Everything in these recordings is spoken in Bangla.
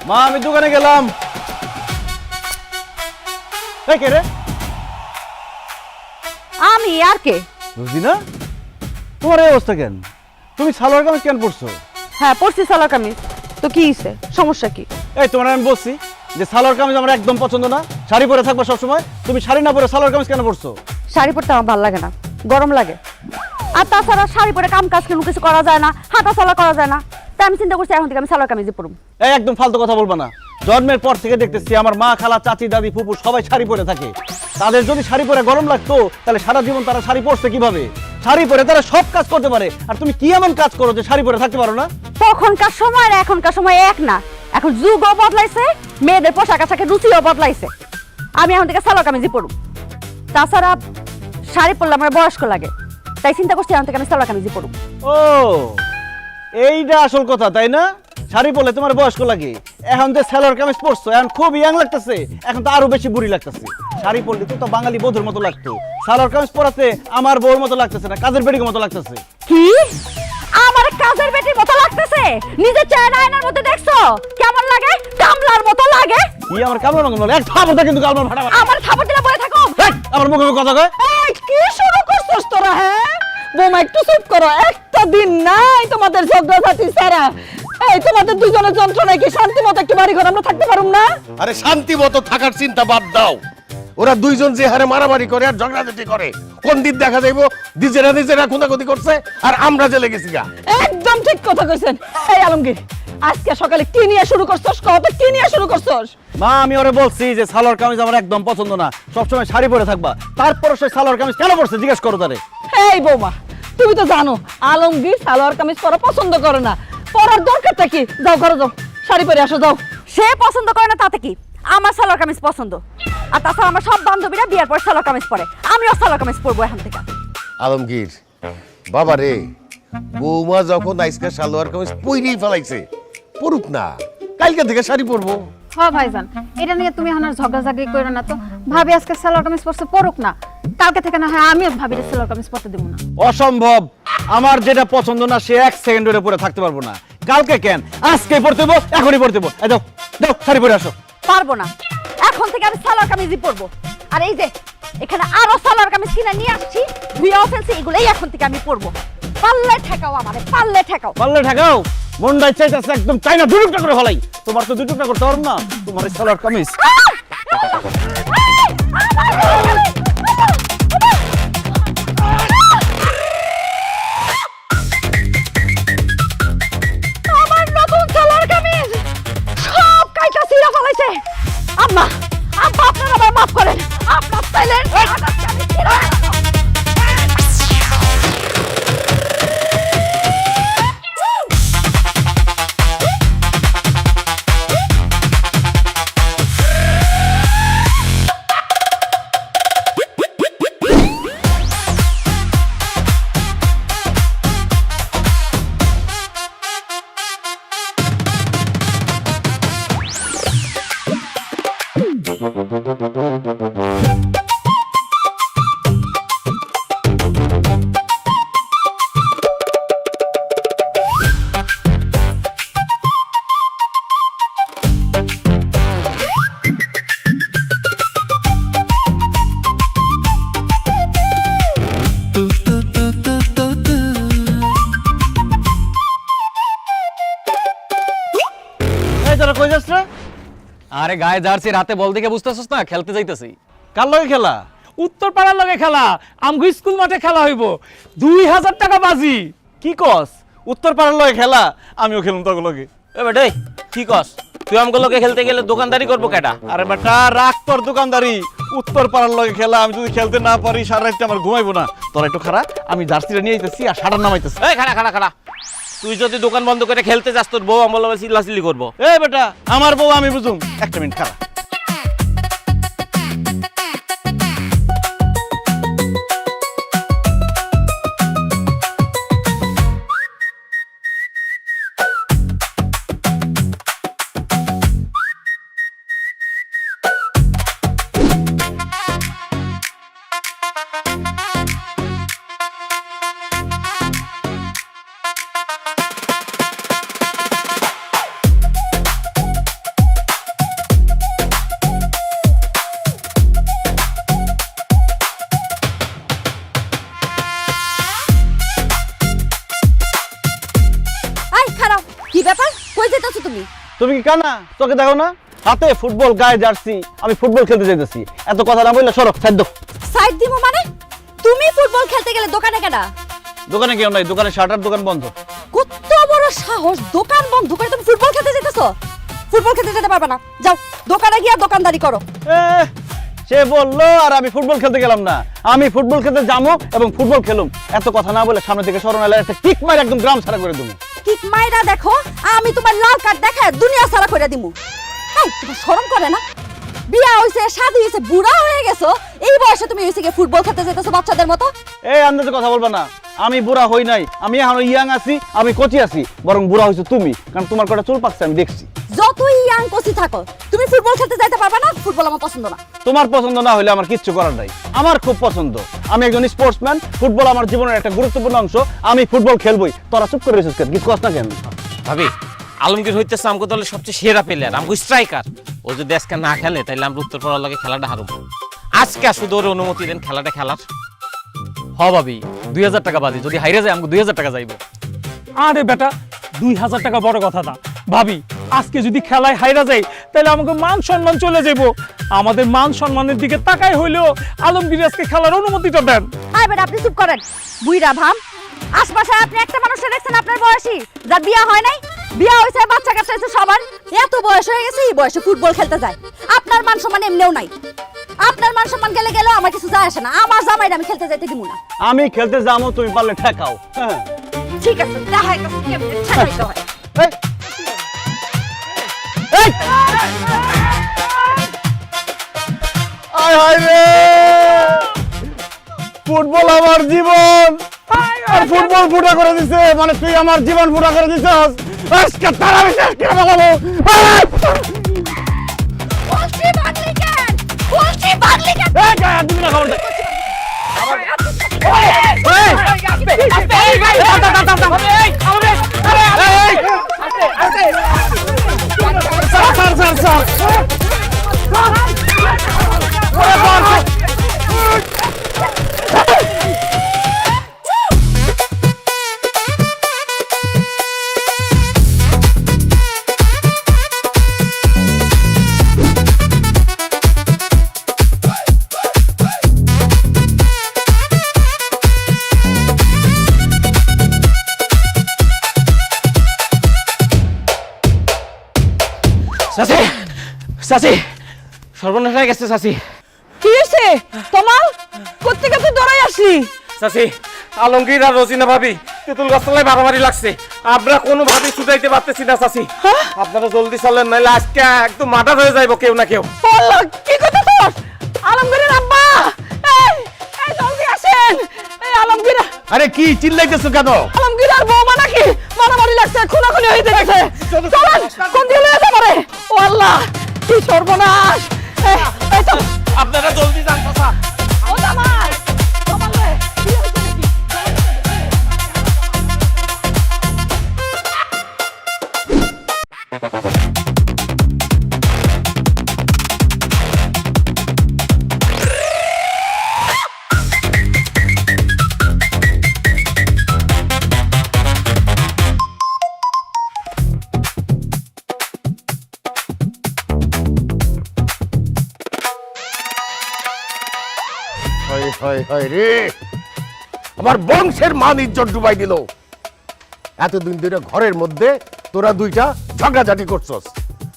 মা আমি দোকানে গেলাম। এই কে রে? আমি আর কে? রোজিনা, তোমার এই অবস্থা কেন? তুমি সালোয়ার কামিজ কেন পরছো? হ্যাঁ পরছি সালোয়ার কামিজ, তো কি হইছে, সমস্যা কি? এই তোমার আমি বলছি যে সালোয়ার কামিজ আমার একদম পছন্দ না, শাড়ি পরে থাকবা সবসময়। তুমি শাড়ি না পরে সালোয়ার কামিজ কেন পরছো? শাড়ি পরতে আমার ভালো লাগে না, গরম লাগে। আর তাছাড়া শাড়ি পরে কাম কাজ কোনো কিছু করা যায় না, হাঁটা চলা করা যায় না। তাই আমি চিন্তা করছি এখন থেকে আমি সালোয়ার কামিজে পরব। এই একদম ফালতু কথা বলবা না। জন্মের পর থেকে দেখতেছি আমার মা, খালা, চাচি, দাদি, ফুপু সবাই শাড়ি পরে থাকে। তাদের যদি শাড়ি পরে গরম লাগতো তাহলে সারা জীবন তারা শাড়ি পরছে কিভাবে? শাড়ি পরে তারা সব কাজ করতে পারে। আর তুমি কি এমন কাজ করো যে শাড়ি পরে থাকতে পারো না? তখনকার সময় আর এখনকার সময় এক না, এখন যুগও বদলাইছে, মেয়েদের পোশাক আশাকের রুচিও বদলাইছে। আমি এখন থেকে সালোয়ার কামিজই পরব। তাছাড়া শাড়ি পরলে আমার বয়স্ক লাগে, তাই চিন্তা করছি এখন থেকে আমি সালোয়ার কামিজই পরব। ও এইটা আসল কথা, তাই না? শাড়ি পরলে তোমার বয়স্ক লাগে। এখন যে সালোয়ার কামিজ পরছো এখন খুব ইয়াং লাগতেছে, এখন তো আরো বেশি বুড়ি লাগতেছে। শাড়ি পরলে তো বাঙালি বধুর মতো লাগতো, সালোয়ার কামিজ পরাতে আমার বউর মতো লাগতেছে না, কাজের বেটির মতো লাগতেছে। কি আমার কাজের বেটির মতো লাগতেছে? নিজের চেহারা আয়নার মধ্যে দেখছো কেমন লাগে? কামলার মতো লাগে। কি আমার কামড় রঙ বলে এক থাপড়টা কিন্তু কামড় ফাটাবে। আমার থাপড় দিলে বলে থাকো। আমার মুখে মুখে কথা কয়। এই কি শুরু করছস তোরা? হ্যাঁ বৌমা একটু চুপ করো, একটা দিন নাই তোমাদের ঝগড়াঝাটি ছাড়া। এই তোমাদের দুজনের যন্ত্রণায় কি শান্তি মতো একটু বাড়ি ঘর আমরা থাকতে পারুম না? আরে শান্তি মতো থাকার চিন্তা বাদ দাও। ওরা দুইজন যে হারে মারামারি করে আর ঝগড়াঝাটি করে, কোন দিন দেখা যাইবো নিজেরা খুনাখুনি করছে আর আমরা জেলে গেছি গা। একদম ঠিক কথা কইছেন। এই আলমগীর, আজকে সকালে কি নিয়ে শুরু করছস? কত কি নিয়ে শুরু করছস? মা আমি ওরে বলছি যে সালোয়ার কামিজ আমার একদম পছন্দ না, সবসময় শাড়ি পরে থাকবা। তারপর সে সালোয়ার কামিজ কেন পরছে জিজ্ঞেস করো তারে। এই বৌমা, তুমি তো জানো আলমগীর সালোয়ার কামিজ পরা পছন্দ করে না। পরার দরকারটা কি? যাও ঘরে যাও, শাড়ি পরে আসো যাও। সে পছন্দ করে না তাতে কি, আমার সালোয়ার কামিজ পছন্দ। আর তাছাড়া আমার সব বান্ধবীরা বিয়ের পর সালোয়ার কামিজ পরে, আমিও সালোয়ার কামিজ পরবো এখন থেকে। আলমগীর বাবা রে, বৌমা যখন আইসকা সালোয়ার কামিজ পইরেই ফেলাইছে, পড়ুক না, কালকে থেকে শাড়ি পরবো। হ্যাঁ ভাইজান, এটা নিয়ে তুমি এখন আর ঝগড়াঝাগড়ি করো না তো। ভাবি আজকে সালোয়ার কামিজ পরছে, পরুক না, কালকে থেকে না হয় আমিও ভাবির সালোয়ার কামিজ পরতে দেবো না। অসম্ভব, আমার যেটা পছন্দ না সে এক সেকেন্ডের পরে থাকতে পারবো না। কালকে কেন, আজকে পড়তে হবো, এখনই পড়তে হবো। এই দাও দাও শাড়ি পরে আসো। পারবো না, এখন থেকে আমি সালোয়ার কামিজই পরবো। আর এই যে এখানে আরো সালোয়ার কামিজ কিনে নিয়ে আসছি, ধুইয়াও ফেলছি, এগুলোই এখন থেকে আমি পরবো। পারলে ঠেকাও আমারে, পারলে ঠেকাও। পারলে ঠেকাও, মনটাই চাইতেছে একদম চাইনা দুটুকটা করে ফলাই। তোমার তো দুটুকটা করতে পারো না, তোমার এই সালোয়ার কামিজ। আমার নতুন সালোয়ার কামিজ সব কাইটা ছিঁড়া ফেলাইছে। আম্মা, আব্বা আপনারা আমায় মাফ করেন, আপনার চাইলেন কই যাস রে? আরে গায়ে জার্সি রাতে বল দেখে বুঝতেছস না, খেলতে যাইতেছি। কার লগে খেলা? উত্তর পাড়ার লগে খেলা, আমগো স্কুল মাঠে খেলা হইব। 2000 টাকা বাজি। কি কস? উত্তর পাড়ার লগে খেলা? আমিও খেলুম তোর লগে। এ বেটে কি কস? তুই আমগুলো লোকে খেলতে গেলে দোকানদারি করবো কেটা? আরে বেটা রাখ তোর দোকানদারি, উত্তর পাড়ার লগে খেলা। আমি যদি খেলতে না পারি সারা রাত আমার ঘুমাইবো না। তোর একটু খারাপ, আমি জার্সিটা নিয়ে আইতেছি আর সাড়া নামাইতেছি। এই খাড়া তুই যদি দোকান বন্ধ করে খেলতে যাস তোর বউ আমগুলো চিল্লাচিল্লি করবো। এ বেটা আমার বউ আমি বুঝুম, একটা মিনিট খারাপ। তুমি কি কানা তোকে দেখো না হাতে ফুটবল গায়ে জার্সি আমি ফুটবল খেলতে যাইতেছি এত কথা না বললে সরক সাইড দাও সাইড দিমু মানে তুমি ফুটবল খেলতে গেলে দোকানে কেডা দোকানে কেউ নাই দোকানে শাটার দোকান বন্ধ কত বড় সাহস দোকান বন্ধ করে তুমি ফুটবল খেলতে যেতেছো ফুটবল খেলতে যেতে পারবে না যাও দোকানে গিয়া দোকানদারি করো এ, সে বললো আর আমি ফুটবল খেলতে গেলাম না আমি ফুটবল খেলতে যাবো এবং ফুটবল খেলুম এত কথা না বলে সামনে থেকে সরণ এলে একটা কিক মার একদম গ্রাম ছাড়া করে দেবো কিক মাইরা দেখো আমি তোমার লাল কার্ড দেখায় দুনিয়া সারা করে দিমু এই তোমার শরম করে না বিয়া হইছে শাদী হইছে বুড়া হয়ে গেছো এই বয়সে তুমি হইছে কি ফুটবল খেলতে যেতেছো বাচ্চাদের মতো এই আন্দাজে কথা বলবা না আমি বুড়া হই নাই আমি এখনো ইয়াং আছি আমি কচি আছি বরং বুড়া হইছো তুমি কারণ তোমার কটা চুল পাকছে আমি দেখছি যতই ইয়াং কোসি থাকো তুমি ফুটবল খেলতে যাইতে পারবে না ফুটবল আমার পছন্দ না তোমার পছন্দ না হলে আমার কিচ্ছু করার নাই আমার খুব পছন্দ আমি একজন স্পোর্টসম্যান ফুটবল আমার জীবনের একটা গুরুত্বপূর্ণ অংশ আমি ফুটবল খেলবই তোরা চুপ করে রেছিস কেন কিছু কষ্ট না কেন ভাবি আলমগীর হইতেছে আমগো দলের সবচেয়ে সেরা প্লেয়ার আমগো স্ট্রাইকার ও যদি আজকে না খেলে তাহলে আমরা উত্তর পাড়ার লাগে খেলাটা হারবো আজকে শুধু ওর অনুমতি দেন খেলাটা খেলার হ ভাবি 2000 টাকা বাদি যদি হাইরে যায় আমাকে 2000 টাকা যাইব আরে বেটা 2000 টাকা বড় কথা না ভাবি আজকে যদি খেলায় হাইরা যায় তাহলে আমাকে মান সম্মান চলে যাইব আমাদের মান সম্মানের দিকে তাকাই হইলেও আলমগীর আজকে খেলার অনুমতিটা দেন আই বেটা আপনি চুপ করেন বুইরা ভাম আশপাশে আপনি একটা মানুষকে দেখছেন আপনার বয়সী যার বিয়া হয় নাই বিয়া হইছে বাচ্চা কাচ্চা হইছে সবার এত বয়স হয়ে গেছে এই বয়সে ফুটবল খেলতে যায় আপনার মান সম্মান এমনিও নাই আপনার মান সম্মান গেলে গেলেও আমার কিছু যায় আসে না আমার জামাইরা আমি খেলতে যাইতে দিব না আমি খেলতে যাবো তুমি পারলে ঠেকাও হ্যাঁ ঠিক আছে দেখা গেছে কেমনে ঠেকাইতে হয় এই, এই! আয় হায় রে ফুটবল আমার জীবন আর ফুটবল ফুটা করে দিছে মানে তুই আমার জীবন ফুটা করে দিছস আজকে তারা বিশ্বাস করে বলাবো বলছি বাগলি কেন বলছি বাগলি কেন এই গায়ে দিবি না খবর দে চাচি চাচি সর্বনাশ হয়ে গেছে চাচি কি হয়েছে তোমার কোত্থেকে তুই দৌড়াই আসলি চাচি আলমগীর আর রোজিনা ভাবি তেঁতুল গাছতলায় মারামারি লাগছে আমরা কোনোভাবে ছুটাইতে পারতেছি না চাচি আপনারা জলদি চলেন নাহলে আজকে একদম মার্ডার হয়ে যাইব কেউ না কেউ আল্লাহ কি কথা তোর আলমগীরের আব্বা এই এই জলদি আসেন এই আলমগীর আরে কি চিল্লাইতেছো কেন আলমগীর আর বৌমা নাকি মারামারি লাগছে খুনাখুনি হইতে গেছে চলেন কোন দিকে লয়ে যেতে পারে ও আল্লাহ কি সর্বনাশ এই তো আপনারা জলদি যান চাচা ও জামাই জামাই রে, কি হইছে নাকি? হয় হয় হয় রে আমার বংশের মান ইজ্জত ডুবাই দিল এতদিন ধরে ঘরের মধ্যে তোরা দুইটা ঝগড়াঝাটি করছস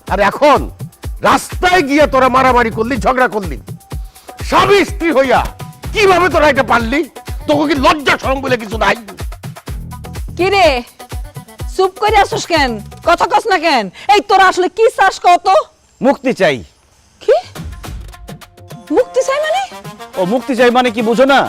আর এখন রাস্তায় গিয়ে তোরা মারামারি করলি ঝগড়া করলি স্বামী স্ত্রী হইয়া কিভাবে তোরা এটা পারলি তোকে কি লজ্জা শরম বলে কিছু নাই কি রে চুপ করে আসছ কেন কথা কস না কেন এই তোরা আসলে কি চাস কত মুক্তি চাই কি মুক্তি চাই মানে ও মুক্তি চাই মানে কি বুঝো না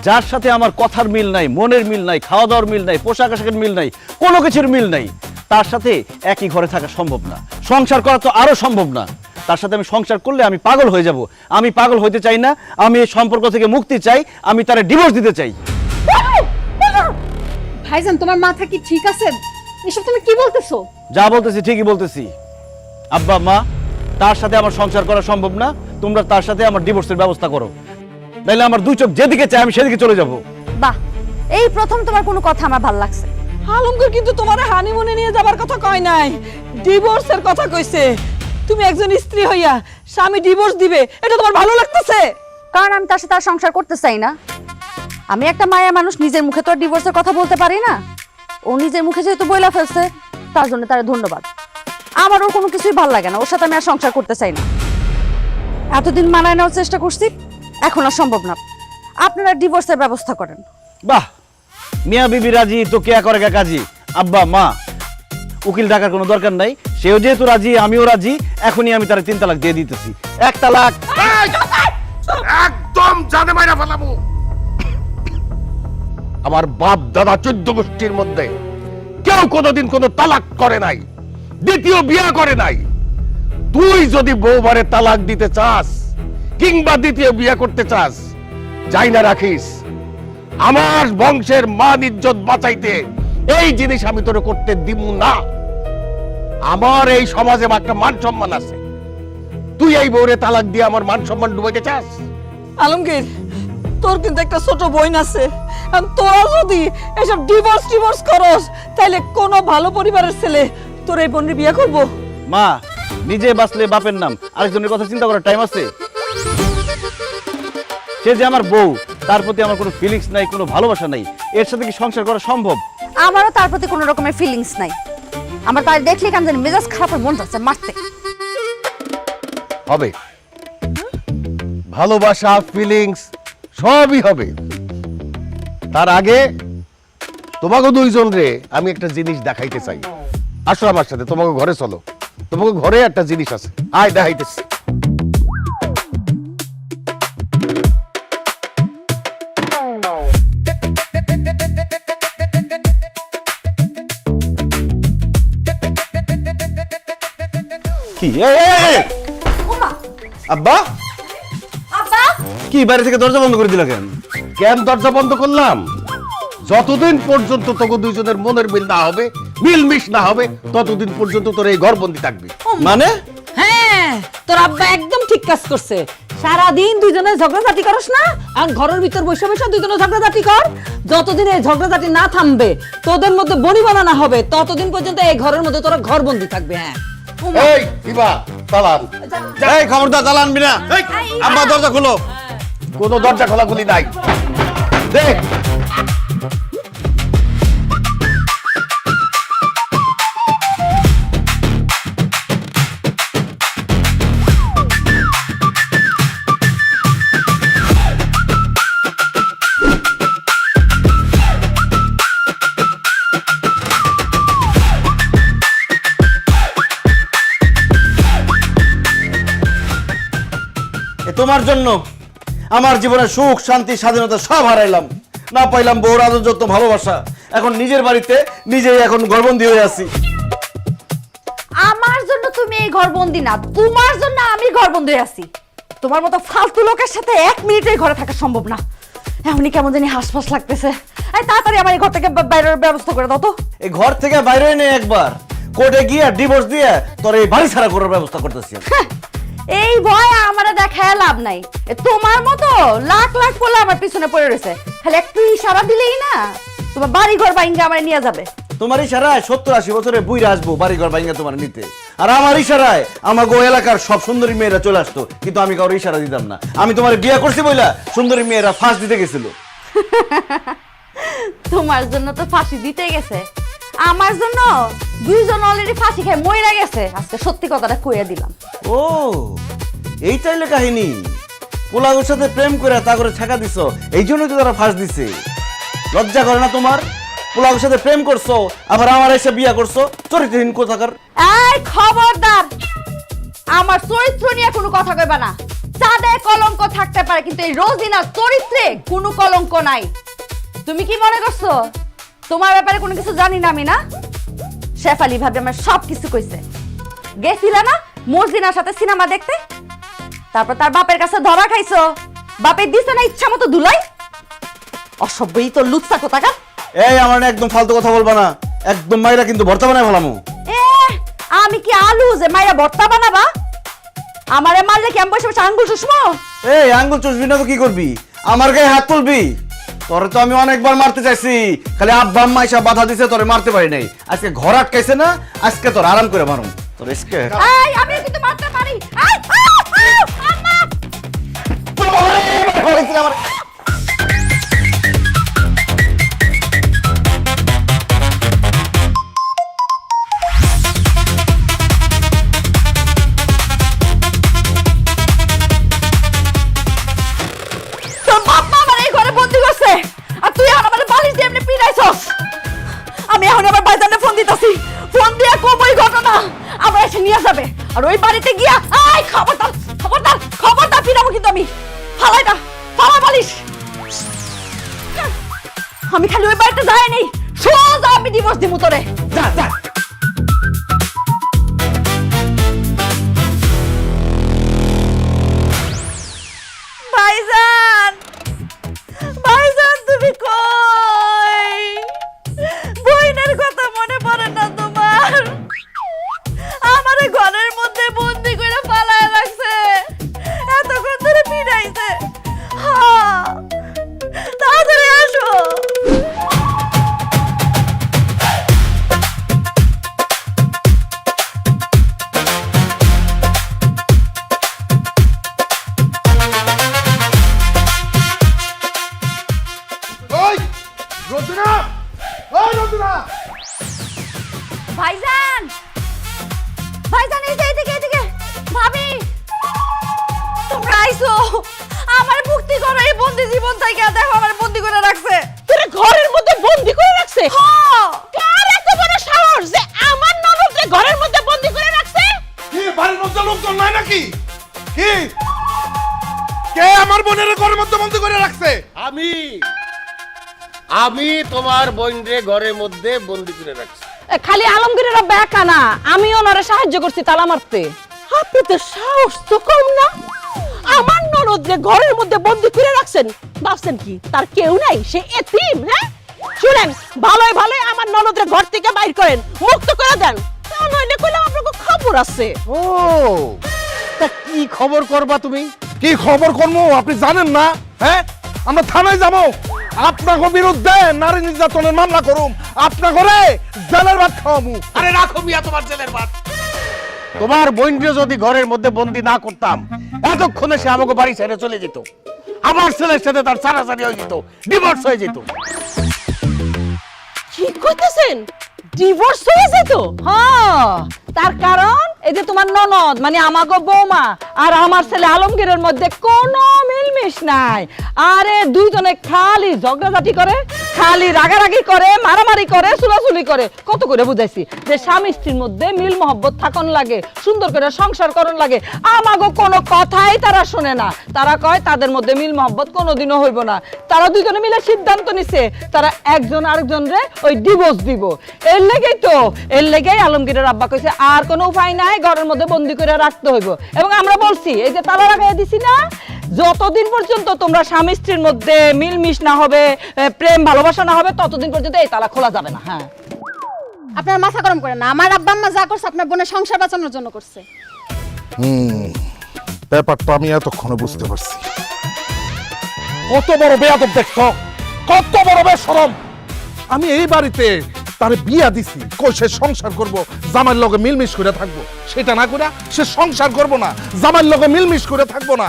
যার সাথে আমার কথার মিল নাই মনের মিল নাই খাওয়া দাওয়ার মিল নাই পোশাক আশাকের মিল নাই কোনো কিছুর মিল নাই তার সাথে একই ঘরে থাকা সম্ভব না সংসার করা তো আরো সম্ভব না তার সাথে আমি সংসার করলে আমি পাগল হয়ে যাব আমি পাগল হইতে চাই না আমি এই সম্পর্ক থেকে মুক্তি চাই আমি তারে ডিভোর্স দিতে চাই ভাইজান তোমার মাথা কি ঠিক আছে এসব তুমি কি বলতেছো যা বলতেছি ঠিকই বলতেছি আব্বা মা তার সাথে আমার সংসার করা সম্ভব না তোমরা তার সাথে আমার ডিভোর্সের ব্যবস্থা করো তাইলে আমার দুই চোখ যেদিকে চাই আমি সেদিকে চলে যাব বাহ এই প্রথম তোমার কোনো কথা আমার ভালো লাগছে আলমগীর কিন্তু তোমার হানিমুনে নিয়ে যাবার কথা কয় নাই ডিভোর্সের কথা কইছে। তুমি একজন স্ত্রী হইয়া স্বামী ডিভোর্স দিবে, এটা তোমার ভালো লাগতেছে? কারণ আমি তার সাথে আর সংসার করতে চাই না। আমি একটা মায়া মানুষ, নিজের মুখে তো আর ডিভোর্সের কথা বলতে পারি না। ও নিজের মুখে যেহেতু বইলা ফেলছে, তার জন্য তার ধন্যবাদ। আমার ওর কোনো কিছুই ভালো লাগে না, ওর সাথে আমি আর সংসার করতে চাই না। এতদিন মানায় নেওয়ার চেষ্টা করছি, এখন আর সম্ভব না। আপনারা ডিভোর্সের ব্যবস্থা করেন। বাহ, মিয়া বিবি রাজি তো কেয়া করে কাজী। আব্বা মা, উকিল ডাকার কোনো দরকার নাই। সেও যেহেতু রাজি, আমিও রাজি। এখনই আমি তার 3 তালাক দিয়ে দিতেছি। 1 তালাক। একদম জানে মাইরা ফেলাবো। আমার বাপ দাদা 14 গোষ্ঠীর মধ্যে কেউ কোনোদিন কোনো তালাক করে নাই, দ্বিতীয় বিয়ে করে নাই। তুই যদি বউবারে তালাক দিতে চাস কিংবা দ্বিতীয় বিয়ে করতে চাস, যাই না রাখিস, আমার বংশের মান ইজ্জত বাঁচাইতে এই জিনিস আমি তোরে করতে দিব না। আমার এই সমাজে একটা মান সম্মান আছে, তুই এই বউরে তালাক দিয়ে আমার মান সম্মান ডুবাইতে চাস? আলমগীর, তোর কিন্তু একটা ছোট বোন আছে। আর তোরা যদি এসব ডিভোর্স করস, তাহলে কোনো ভালো পরিবারের ছেলে তোর এই বোনের বিয়ে করবো? মা, নিজে বাঁচলে বাপের নাম, আরেকজনের কথা চিন্তা করার টাইম আছে? সে যে আমার বউ, তার প্রতি আমার কোনো ফিলিংস নাই, কোনো ভালোবাসা নাই। এর সাথে কি সংসার করা সম্ভব? আমারও তার প্রতি কোনো রকমের ফিলিংস নাই। আমার তার দেখলে কেমন জানি মেজাজ খারাপ মন যাচ্ছে মারতে। হবে ভালোবাসা, ফিলিংস সবই হবে। তার আগে তোমাকে দুইজন রে আমি একটা জিনিস দেখাইতে চাই। আসো আমার সাথে, তোমাকে ঘরে চলো। তোমাকে ঘরে একটা জিনিস আছে, আয় দেখাইতেছি। কি আব্বা, আব্বা, কি বাইরে থেকে দরজা বন্ধ করে দিলা কেন? কেন দরজা বন্ধ করলাম? যতদিন পর্যন্ত তোকে দুইজনের মনের মিল না হবে, মিলমিশ না হবে, ততদিন পর্যন্ত তোর এই ঘরবন্দি থাকবি। মানে হ্যাঁ, তোর আব্বা একদম ঠিক কাজ করছে। সারাদিন দুইজনে ঝগড়াঝাটি করস না, আর ঘরের ভিতর বসে বসে দুইজনে ঝগড়াঝাটি কর। যতদিন এই ঝগড়াঝাটি না থামবে, তোদের মধ্যে বনিবনা না হবে, ততদিন পর্যন্ত এই ঘরের মধ্যে তোরা ঘরবন্দি থাকবে। হ্যাঁ, এই দিবা তালান, এই খবরদার তালা আনবি না। এই, আব্বা দরজা খুলো। কোনো দরজা খোলাখুলি নাই। দেখ তোমার জন্য আমার জীবনের সুখ, শান্তি, স্বাধীনতা সব হারাইলাম। না পাইলাম বউর আদর যত্ন, ভালোবাসা। এখন নিজের বাড়িতে নিজেই এখন ঘরবন্দি হয়ে আছি। আমার জন্য তুমি এই ঘরবন্দি না, তোমার জন্য আমি ঘরবন্দি হয়ে আছি। তোমার মতো ফালতু লোকের সাথে 1 মিনিটেই ঘরে থাকা সম্ভব না। এমনই কেমন জানি হাসপাস লাগতেছে। এই তাড়াতাড়ি আমার এই ঘর থেকে বাইরের ব্যবস্থা করে দাও তো। এই ঘর থেকে বাইরে নেই, একবার কোর্টে গিয়ে ডিভোর্স দিয়ে তোর এই বাড়ি ছাড়া করার ব্যবস্থা করতেছি। এই ভয় আমারে দেখায় লাভ নাই। তোমার মতো লাখ লাখ পোলা আমার পিছনে পড়ে রয়েছে, খালি একটু ইশারা দিলেই না তোমার বাড়ি ঘর ভাঙা আমার নিয়ে যাবে। তোমার ইশারায় 70-80 বছরে বুইরা আসবো বাড়ি ঘর ভাঙা তোমার নিতে। আর আমার ইশারায় আমার গো এলাকার সব সুন্দরী মেয়েরা চলে আসতো, কিন্তু আমি কারোর ইশারা দিতাম না। আমি তোমার বিয়ে করছি বইলা সুন্দরী মেয়েরা ফাঁস দিতে গেছিল। তোমার জন্য তো ফাঁসি দিতে গেছে, আমার জন্য দুইজন অলরেডি ফাঁসি খেয়ে মইরা গেছে। আজকে সত্যি কথাটা কইয়া দিলাম। ও, এই তাইলে কাহিনী। পোলাগোর সাথে প্রেম করে তা করে ছাকা দিছ, এই জন্যই তো তারা ফাঁস দিছে। লজ্জা করে না তোমার? পোলাগোর সাথে প্রেম করছো, আবার আমার এসে বিয়া করছো, চরিত্রহীন কোথাকার। এই খবরদার, আমার চরিত্র নিয়ে কোনো কথা কইবা না। চাঁদে কলঙ্ক থাকতে পারে, কিন্তু এই রোজিনার চরিত্রে কোনো কলঙ্ক নাই। তুমি কি মনে করছো তোমার ব্যাপারে কোনো কিছু জানি না আমি? না, শেফালি ভাবে আমার সব কিছু কইছে। গেছিলা না মর্জিনার সাথে সিনেমা দেখতে, তারপর তার বাপের কাছে ধরা খাইছো। বাপের দিছে না ইচ্ছা মতো ধুলাই। অসভ্যই তো লুচ্চা কোথাকার। এই আমার না একদম ফালতু কথা বলবা না, একদম মাইরা কিন্তু ভর্তা বানায় ফেলামু। আমি কি আলু যে মাইরা ভর্তা বানাবা? আমারে মারলে কি আমি বসে বসে আঙ্গুল চুষমো? এই আঙ্গুল চুষবি না তো কি করবি? আমার গায়ে হাত তুলবি? তোরে তো আমি অনেকবার মারতে চাইছি, খালি আব্বা আম্মা এসে বাধা দিছে, তোরে মারতে পারি নাই। আজকে ঘর আটকাইছে না, আজকে তোর আরাম করে মারুম তোর আজকে। এই আমি কিন্তু মারতে পারি। এই আম্মা তোর বাবা আমার এই ঘরে বন্দি করছে, আর তুই এখন আমার বালিশ দিয়ে এমনি পিটাইছস। আমি এখন আমার ভাইজানকে ফোন দিতেছি, ফোন দিয়া কম ওই ঘটনা আমরা এসে নিয়ে যাবে। আর ওই বাড়িতে গিয়া আই খবরদার খবরদার খবরদার পিটাবো কিন্তু আমি। ফালাই না, ফালা বালিশ। আমি খালি ওই বাড়িতে যাই নেই, সোজা আমি ডিভোর্স দিমু তোরে। যা যা। ভাইজান, ভাইজান তুমি কই? বইনের কথা মনে পড়ে না তোমার? আমারে ঘরের মধ্যে বন্দি করে পালায় রাখছে, এতক্ষণ ধরে পিটাইছে। হ্যাঁ, তাড়াতাড়ি আসো। ওই রোজনা, ওই রোজনা, ভাইজান, ভাইজান এই যে এদিকে এদিকে। ভাবি তোমরা আইছো, আমার মুক্তি করো এই বন্দি জীবন থেকে। দেখো আমার বন্দি করে রাখছে। তোরে ঘরের মধ্যে বন্দি করে রাখছে? হ্যাঁ, কার এত বড় সাহস যে আমার ননদকে ঘরের মধ্যে বন্দি করে রাখছে? কি বাড়ির মধ্যে লোকজন নাই নাকি? কি কে আমার বোনের ঘরের মধ্যে বন্দি করে রাখছে? আমি তোমার বোনরে ঘরের মধ্যে বন্দি করে রাখছি। খালি আলমগীরের আব্বা একা না, আমিও ওনারে সাহায্য করছি তালা মারতে। আপনি তো সাহস তো কম না, আমার ননদরে ঘরের মধ্যে বন্দি করে রাখছেন। ভাবছেন কি তার কেউ নাই, সে এতিম? হ্যাঁ শুনেন, ভালোই ভালোই আমার ননদরে ঘর থেকে বাইর করেন, মুক্ত করে দেন, তা নইলে কইলাম আপনাকে খবর আছে। ও তা কি খবর করবা তুমি? কি খবর করবো আপনি জানেন না? হ্যাঁ, আমরা থানায় যাবো, আপনাকে বিরুদ্ধে নারী নির্যাতনের মামলা করুম, আপনা করে জেলের ভাত খাওয়াবো। আরে রাখো মিয়া তোমার জেলের ভাত। তোমার বোনরে যদি ঘরের মধ্যে বন্দি না করতাম, এতক্ষণে সে আমাকে বাড়ি ছেড়ে চলে যেত, আমার ছেলের সাথে তার ছাড়াছাড়ি হয়ে যেত, ডিভোর্স হয়ে যেত। কি কইতেছেন? ডিভোর্স হয়ে যেত? হ্যাঁ, তার কারণ এই যে তোমার ননদ মানে আমাগো বৌমা আর আমার ছেলে আলমগীরের মধ্যে কোনো মিলমিশ নাই। আরে দুইজনে খালি ঝগড়াঝাটি করে, খালি রাগারাগি করে, মারামারি করে, চুলাচুলি করে। কত করে বুঝাইছি যে স্বামী স্ত্রীর মধ্যে মিল মহব্বত থাকন লাগে, সুন্দর করে সংসার করন লাগে। আমাগো কোনো কথাই তারা শোনে না। তারা কয় তাদের মধ্যে মিল মহব্বত কোনোদিনও হইব না। তারা দুইজনে মিলে সিদ্ধান্ত নিছে তারা একজন আরেকজনরে ওই ডিভোর্স দিব। এর লেগেই আলমগীরের আব্বা কইছে আর কোনো উপায় নাই, ঘরের মধ্যে বন্দি করে রাখতে হইব। এবং আমরা বলছি এই যে তালা লাগাই দিছি না, যতদিন পর্যন্ত তোমরা স্বামী স্ত্রীর মধ্যে মিলমিশ না হবে, প্রেম ভালোবাসা না হবে, ততদিন পর্যন্ত এই তালা খোলা যাবে না। হ্যাঁ, আপনার মাথা গরম করে না, আমার আব্বা আম্মা যা করছে আপনার বোনের সংসার বাঁচানোর জন্য করছে। ব্যাপারটা আমি এতক্ষণে বুঝতে পারছি। কত বড় বেয়াদব দেখছো, কত বড় বেশরম। আমি এই বাড়িতে তারে বিয়া দিছি, কই সে সংসার করব, জামাইয়ের লগে মিলমিশ করে থাকবো, সেটা না করে সে সংসার করব না, জামাইয়ের লগে মিলমিশ করে থাকবো না।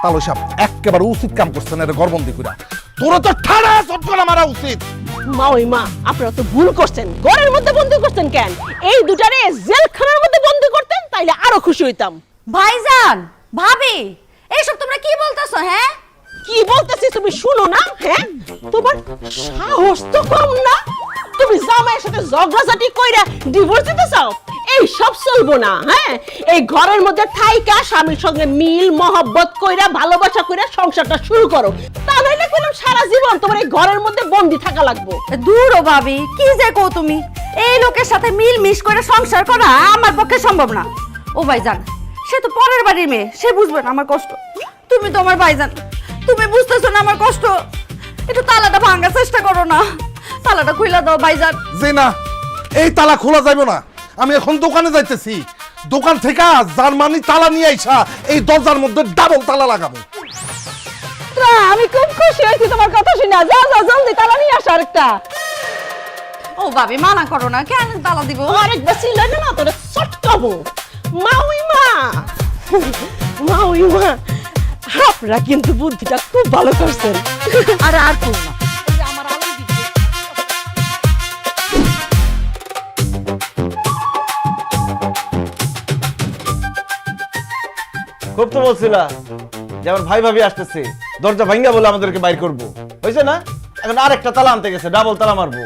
তাহলে সব একেবারে উচিত কাম করছে না, এটা গরবন্দি করে। তোরা তো ঠাড়া চটকনা মারা উচিত। মা ওই মা, আপনারা তো ভুল করছেন, ঘরের মধ্যে বন্দি করছেন কেন? এই দুটারে জেলখানার মধ্যে বন্দি করতেন, তাইলে আরো খুশি হইতাম। ভাইজান, ভাবি এইসব তোমরা কি বলতেছো? হ্যাঁ, কি বলতেছি তুমি শুনো না? হ্যাঁ, তোমার সাহস তো কম না, তুমি জামাইয়ের সাথে ঝগড়াঝাটি কইরা ডিভোর্স দিতে চাও? এই সব চলবো না। হ্যাঁ, এই ঘরের মধ্যে থাইকা স্বামীর সঙ্গে মিল মহব্বত কইরা ভালোবাসা কইরা সংসারটা শুরু করো, তা নইলে কোনো সারা জীবন তোমার এই ঘরের মধ্যে বন্দি থাকা লাগবে। দূর ও ভাবি, কি যে কও তুমি? এই লোকের সাথে মিল মিশ করে সংসার করা আমার পক্ষে সম্ভব না। ও ভাইজান, সে তো পরের বাড়ির মেয়ে, সে বুঝবে না আমার কষ্ট। তুমি তো আমার ভাইজান, তুমি বুঝতেছো না আমার কষ্ট। একটু তালাটা ভাঙার চেষ্টা করো না, তালাটা খুইলা দাও ভাইজান। যে না, এই তালা খোলা যাবে না। আমি এখন দোকানে যাইতেছি, দোকান থেকে জার্মানি তালা নিয়ে আইসা এই দরজার মধ্যে ডাবল তালা লাগাবো। আমি খুব খুশি হয়েছি তোমার কথা আসি না, যা যা জলদি তালা নিয়ে আসো আরেকটা। ও ভাবি মানা করো না, কেন তালা দিব? আরেকবার চিল্লাইলে না তোরে চটকাবো। মাউই মা, মাউই মা, আপনারা কিন্তু বুদ্ধিটা খুব ভালো করছেন। আরে আর করো না। খুব তো বলছিলা যে আমার ভাই ভাবি আসতেছে, দরজা ভাঙ্গা বলে আমাদেরকে বাইর করবো, হয়েছে না? এখন আরেকটা তালা আনতে গেছে, ডাবল তালা মারবো।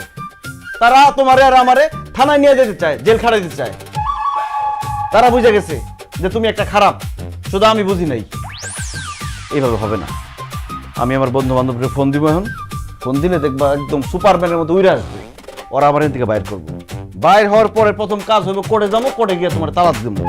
তারা তোমারে আর আমারে থানায় নিয়ে যেতে চায়, জেল খাটাই দিতে চায়। তারা বুঝে গেছে যে তুমি একটা খারাপ, শুধু আমি বুঝি নাই। এইভাবে হবে না। আমি আমার বন্ধু বান্ধবকে ফোন দিব, এখন ফোন দিলে দেখবা একদম সুপারম্যানের মতো উড়ে আসবে। ওরা আমার এখান থেকে বাইর করবো। বাইর হওয়ার পরে প্রথম কাজ হইব কোর্টে যাবো, কোর্টে গিয়ে তোমার তালাক দেবো।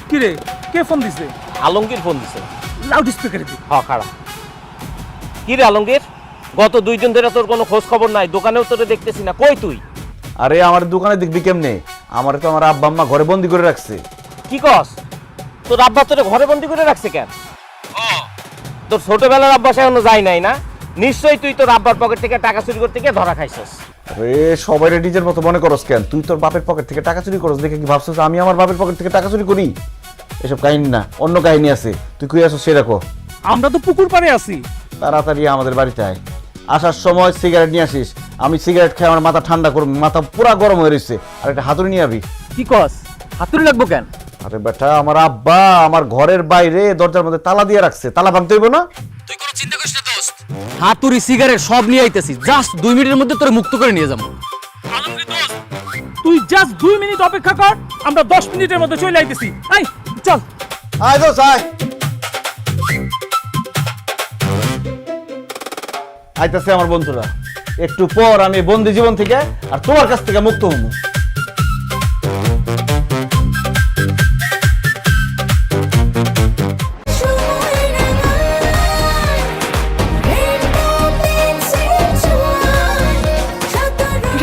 কি রে, কে ফোন দিছে? আলমগীর ফোন দিছে। লাউড স্পিকারে দি। হ্যাঁ খারাপ। কি রে আলমগীর, গত 2 দিন ধরে তোর কোনো খোঁজ খবর নাই, দোকানেও তোরে দেখতেছি না, কই তুই? আরে আমার দোকানে দেখবি কেমনে? আমার তো আমার আব্বা আম্মা ঘরে বন্দি করে রাখছে। কি কস? তোর আব্বা তোরে ঘরে বন্দি করে রাখছে কেন? তোর ছোটবেলার অভ্যাস এখনো যায় নাই না? নিশ্চয়ই তুই তোর আব্বার পকেট থেকে টাকা চুরি করতে গিয়ে ধরা খাইছস। আরে সবাই নিজের মতো মনে করস কেন? তুই তোর বাপের পকেট থেকে টাকা চুরি করস দেখে কি ভাবছস আমি আমার বাপের পকেট থেকে টাকা চুরি করি? এসব কাহিনী না, অন্য কাহিনী আছে। তুই কই আসছ সেটা কো। আমরা তো পুকুর পাড়ে আছি। তাড়াতাড়ি আমাদের বাড়িতে আয়। আসার সময় সিগারেট নিয়ে আসিস। আমি সিগারেট খেয়ে আমার মাথা ঠান্ডা করব, মাথা পুরা গরম হয়ে রয়েছে। আর একটা হাতুড়ি নিয়ে আবি। কি কস? হাতুড়ি লাগবো কেন? আরে বেটা, আমার আব্বা আমার ঘরের বাইরে দরজার মধ্যে তালা দিয়ে রাখছে, তালা ভাঙতে হইব না? তুই কোনো চিন্তা করিস না দোস্ত, হাতুড়ি সিগারেট সব নিয়ে আইতেছি, জাস্ট 2 মিনিটের মধ্যে তোরে মুক্ত করে নিয়ে যাবো। তুই জাস্ট 2 মিনিট অপেক্ষা কর, আমরা 10 মিনিটের মধ্যে চলে আইতেছি। আই চল। আয় দোস আয়। আইতাছে আমার বন্ধুরা। একটু পর আমি বন্দি জীবন থেকে আর তোমার কাছ থেকে মুক্ত হবো।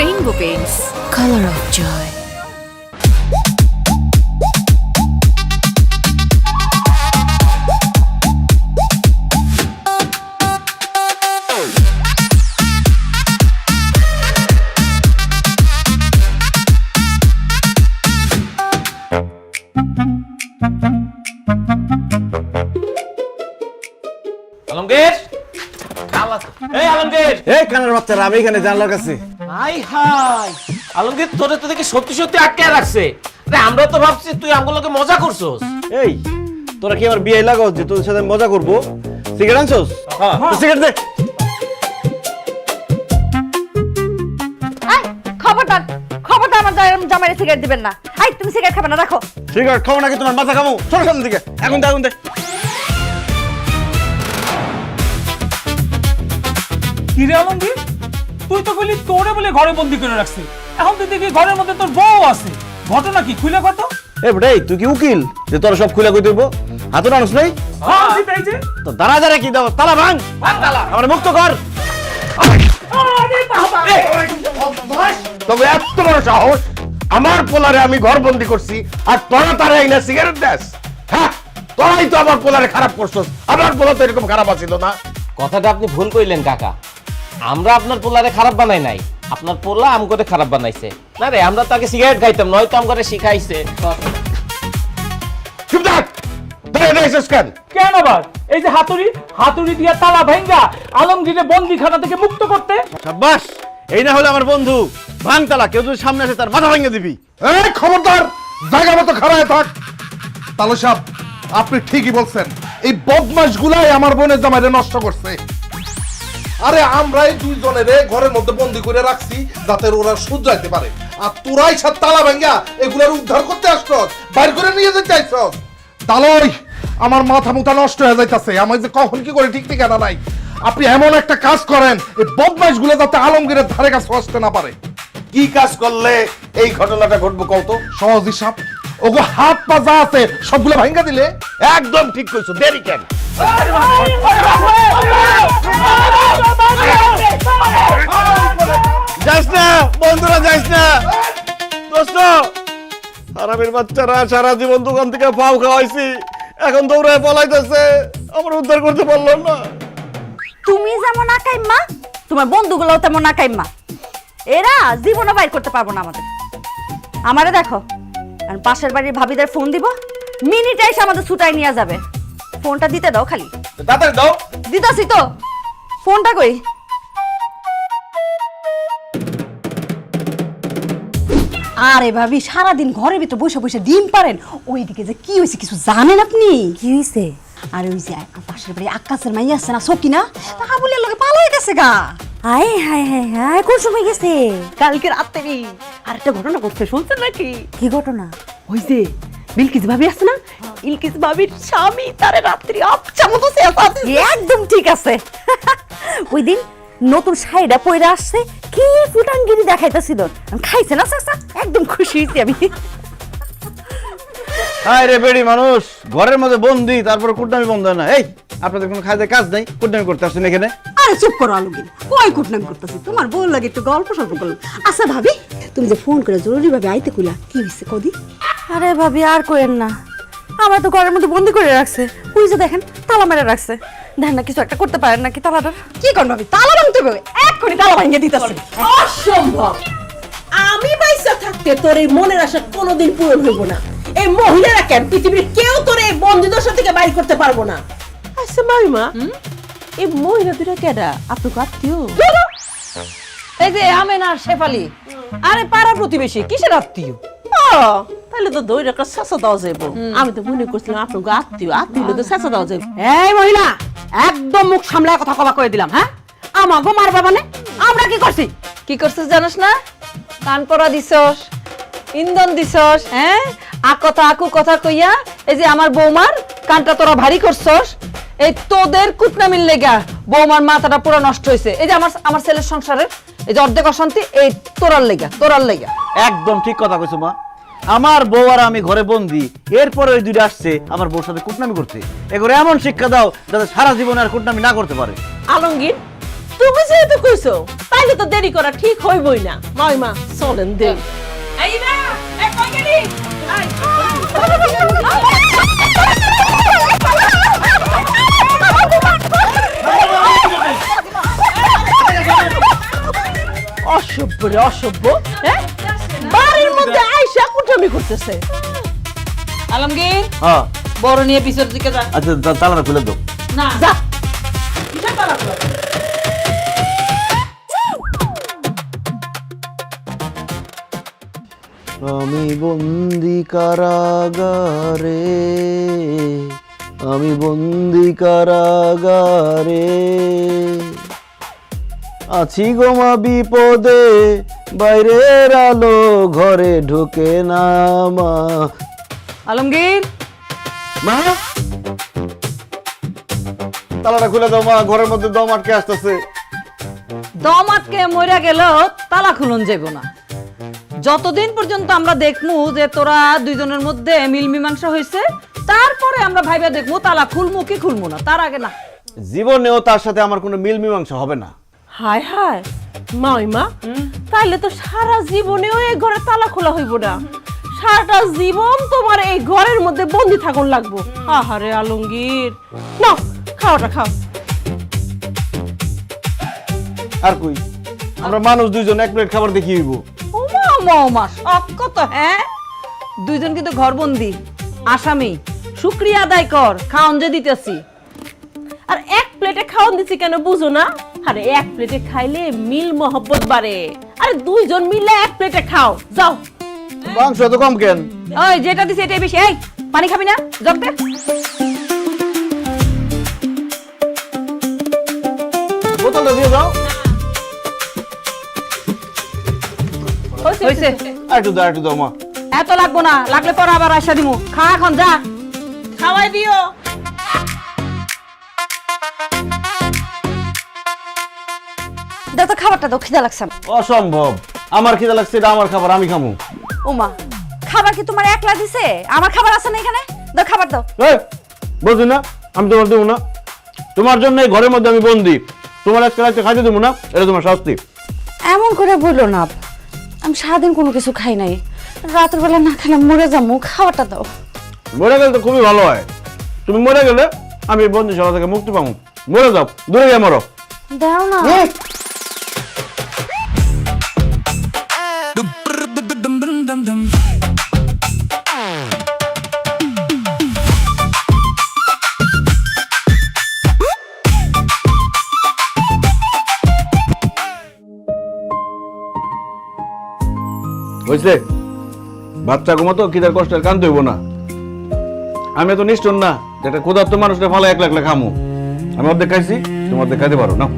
Rainbow Paints, color of joy. Alamgir, এই আলমগীর, এই কানের বাচ্চারা, আমি এখানে জানলার কাছে। হাই হাই আলমগীর, তোরে তো দেখি সত্যি সত্যি আটকে রাখছে। আরে আমরা তো ভাবছি তুই আমগুলোকে মজা করছস। এই তোরা কি আমার বিয়ে লাগাও যে তোদের সাথে মজা করবো? সিগারেট আনছস? সিগারেট দে। আই খবরদার, খবরদার আমার জামাইরে সিগারেট দিবেন না। আই তুমি সিগারেট খাবে না, রাখো। সিগারেট খাবো নাকি তোমার মাথা খাবো? সর সামনে থেকে, এখন দে, এখন দে। কি রে আলমগীর, তুই তো বলি তোরে বলে ঘরে বন্দি করে রাখছি, এখন তুই দেখি ঘরের মধ্যে তোর বউ আছে। ঘটনা কি, খুলে কত? এ বেটা, তুই কি উকিল যে তোরা সব খুলে কই দেবো? হাতুড় আনুস নাই? হ্যাঁ সেটাই যে। তো দাঁড়া দাঁড়া কি দাও? তালা ভাঙ, তালা আমার মুক্ত কর। আরে বাবা, তবে এত বড় সাহস, আমার পোলারে আমি ঘর বন্দি করছি আর তোরা তারা আইনা সিগারেট দেস? হ্যাঁ, তোরাই তো আমার পোলারে খারাপ করছস। আমার পোলা তো এরকম খারাপ আছিল না। কথাটা আপনি ভুল কইলেন কাকা। আমরা আপনার পোলারে খারাপ বানাই নাই, আপনার পোলা আমগরে খারাপ বানাইছে। না রে, আমরা তাকে সিগারেট খাইতাম, নয়তো আমগরে শিখাইছে। চুপ থাক, তুই এটা এসেছিস কেন? কেন আবার? এই যে হাতুড়ি, হাতুড়ি দিয়া তালা ভাঙ্গা আলমগীরে বন্দিখানা থেকে মুক্ত করতে। সাব্বাস, এই না হলে আমার বন্ধু। ভাঙ তালা, কেউ যদি সামনে আসে তার মাথা ভেঙে দিবি। এই খবরদার, জায়গা মতো খাড়ায় থাক। তালু সাহেব, আপনি ঠিকই বলছেন, এই বদমাশগুলাই আমার বোনের জামাইরে নষ্ট করছে। আরে আমরাই দুইজনের ঘরের মধ্যে বন্দি করে রাখছি যাতে ওরা শুধরাইতে পারে, আর তোরাই সাত তালা ভাঙ্গা এগুলার উদ্ধার করতে আসছস, বাইর করে নিয়ে যেতে চাইছস। তালই, আমার মাথা মুথা নষ্ট হয়ে যাইতাছে, আমার যে কখন কি করে ঠিক ঠিকানা নাই। আপনি এমন একটা কাজ করেন, এই বদমাশগুলো যাতে আলমগীরের ধারে কাছে আসতে না পারে। কি কাজ করলে এই ঘটনাটা ঘটবো কত? সহজ হিসাব, ওগো হাত পা যা আছে সবগুলো ভাঙ্গা দিলে। একদম ঠিক কইছো, দেরি কেন? যাস না বন্ধুরা, যাস না দোস্ত। হারামের বাচ্চারা সারা জীবন দোকান থেকে পাও খাওয়াইছি, এখন দৌড়ায় পলাইতেছে, আমার উদ্ধার করতে পারলাম না। তুমি যেমন আকাইম্মা, তোমার বন্ধুগুলোও তেমন আকাইম্মা। এরা জীবনে বাইর করতে পারবো না আমাদের। আমারে দেখো, আর পাশের বাড়ির ভাবিদের ফোন দিব, মিনিটে এসে আমাদের ছুটাই নিয়ে যাবে। ফোনটা দিতে দাও খালি। তাড়াতাড়ি দাও। দিতাছি তো, ফোনটা কই? আরে ভাবি সারাদিন ঘরের ভিতর বসে বসে ডিম পারেন, ওইদিকে যে কি হয়েছে কিছু জানেন আপনি? কি হইছে? আর ওই যে পাশের বাড়ি আকাশের মাইয়া আছে না, সকিনা, তা বলে লোকে পালাই গেছে গা। হায় হায় হায় হায়, কোন সময় গেছে? কালকে রাত্রে আর একটা ঘটনা ঘটছে, শুনছেন নাকি? কি ঘটনা? ওই যে বিলকিস ভাবি আছে না, ইলকিস ভাবির স্বামী তারে রাত্রি আপচা মতো চেঁচাচ্ছে। একদম ঠিক আছে। ওই দিন নতুন শাড়িটা পরে আসছে, কি ফুটাঙ্গিরি দেখাইতেছিল, খাইছে না চাচা? একদম খুশি হয়েছি আমি। হায় রে বেড়ি মানুষ, ঘরের মধ্যে বন্দি, তারপর কুটনামি বন্ধ হয় না। এই আপনাদের কোনো খাইতে কাজ নাই, কুটনামি করতে আসছেন এখানে? আরে চুপ করো আলমগীর, কই কুটনামি করতেছি, তোমার বউ লাগে একটু গল্প সল্প করলাম। আচ্ছা ভাবি, তুমি যে ফোন করে জরুরি ভাবে আইতে কইলা, কি হইছে কদি? আরে ভাবি আর কইেন না, আমার তো ঘরের মধ্যে বন্দি করে রাখছে। ওই যে দেখেন তালা মেরে রাখছে, দেখেন না কিছু একটা করতে পারেন নাকি তালাটার? কি করন ভাবি, তালা ভাঙতে হবে, এক্ষুনি তালা ভাঙিয়ে দিতেছে। অসম্ভব, আমি বাইসা থাকতে তোর এই মনের আশা কোনোদিন পূরণ হইব না। এই মহিলারা কেন, পৃথিবীর কেউ তোর এই বন্ধুদশা থেকে বাইর করতে পারবো না। আচ্ছা মাইমা, এই মহিলা দুটা কেডা? আপনার আত্মীয়? এই যে আমেন আর শেফালি, আরে পাড়া প্রতিবেশী, কিসের আত্মীয়? তাহলে তো দই একটা শেষা দেওয়া যাইব। আমি তো মনে করছিলাম আপনার আত্মীয়, আত্মীয় তো শেষা দেওয়া যাইব। এই মহিলা, একদম মুখ সামলায় কথা কবা কয়ে দিলাম। হ্যাঁ, আমাগো মারবা মানে? আমরা কি করছি? কি করছিস জানিস না? কান পরা দিছস, ইন্ধন দিছস, হ্যাঁ, আকথা আকু কথা কইয়া এই যে আমার বৌমার কানটা তোরা ভারী করছস। এই তোদের কুটনামির লেগা বৌমার মাথাটা পুরো নষ্ট হয়েছে। এই যে আমার ছেলের সংসারের এই যে অর্ধেক অশান্তি, এই তোরার লেগা। একদম ঠিক কথা কইছো মা। আমার বউ আর আমি ঘরে বন্দি, এরপরে ওই দুইটা আসছে আমার বউর সাথে কুটনামি করতে। এগুলো এমন শিক্ষা দাও যাতে সারা জীবন আর কুটনামি না করতে পারে। আলমগীর, তুমি যেহেতু কইছো, তাইলে তো দেরি করা ঠিক হইবই না। মাইমা চলেন দেই। অসভ্য রে অসভ্য, হ্যাঁ, বাড়ির মধ্যে আইসা কুটামি করতেছে। আলমগীর, হ্যাঁ বড় নিয়ে পিছনের দিকে যা। আচ্ছা, তালাটা খুলে দাও। না যা। আমি বন্দি কারাগারে, আমি বন্দি কারাগারে, আছি গোমা বিপদে, বাইরের আলো ঘরে ঢুকে না মা। আলমগীর, মা তালাটা খুলে দাও মা, ঘরের মধ্যে দম আটকে আসতেছে। দম আটকে মইরা গেল তালা খুলন যাব না। যতদিন পর্যন্ত আমরা দেখমু যে তোরা দুইজনের মধ্যে মিল মীমাংসা হয়েছে, তারপরে আমরা ভাইবা দেখমু তালা খুলমু কি খুলমু না, তার আগে না। জীবনেও তার সাথে আমার কোনো মিল মীমাংসা হবে না। হায় হায় মাইমা, তাইলে তো সারা জীবনেও এই ঘরে তালা খোলা হইব না। সারাটা জীবন তোমার এই ঘরের মধ্যে বন্দি থাকুন লাগবো। আহারে আলমগীর, নাও খাওয়াটা খাও। আর কই, আমরা মানুষ দুইজন এক প্লেট খাবার দেখি হইব। ওমা শক্ত তো, হ্যাঁ, দুইজন কিন্তু ঘরবন্দি আসামি। শুকরিয়া আদায় কর, খাওন যে দিতেছি। আর এক প্লেটে খাওয়ান দিছি কেন বুঝো না? আরে এক প্লেটে খাইলে মিল মহব্বত বাড়ে। আরে দুইজন মিলে এক প্লেটে খাও, যাও। মাংস এত কম কেন? ওই যেটা দিছি এটাই বেশি। এই পানি খাবি না? জগ দে। বোতলটা দিয়ে দাও। হইছে, আর একটু দাও মা। এত লাগবো না, লাগলে পরে আবার আইসা দিমু। খা এখন, যা খাওয়াই দিও। দাও তো খাবারটা, দাও, খিদা লাগছে। অসম্ভব, আমার খিদা লাগছে, এটা আমার খাবার, আমি খামু। ওমা, খাবার কি তোমার একলা দিছে? আমার খাবার আছে না এখানে? দাও খাবার দাও। বুঝলি না, আমি তোমার দেবো না। তোমার জন্য এই ঘরের মধ্যে আমি বন্দি, তোমার একটা খাইতে দেবো না, এটা তোমার শাস্তি। এমন করে বললো না, আমি সারাদিন কোনো কিছু খাই নাই, রাতের বেলা না খেলে মরে যাবো, খাবারটা দাও। মরে গেলে তো খুবই ভালো হয়। তুমি মরে গেলে আমি বন্দিশালা থেকে মুক্তি পাবো। মরে যাও, দূরে গিয়ে মরো। দাও না। হয়েছে, বাচ্চা ঘুমাতো খিদার কষ্টের কান হইব না। আমি তো নিষ্ঠুর না যেটা ক্ষুধার্ত মানুষটা ফালা একলা একলা খামু। আমি অর্ধেক খাইছি, তুমি অর্ধেক খাইতে পারো না।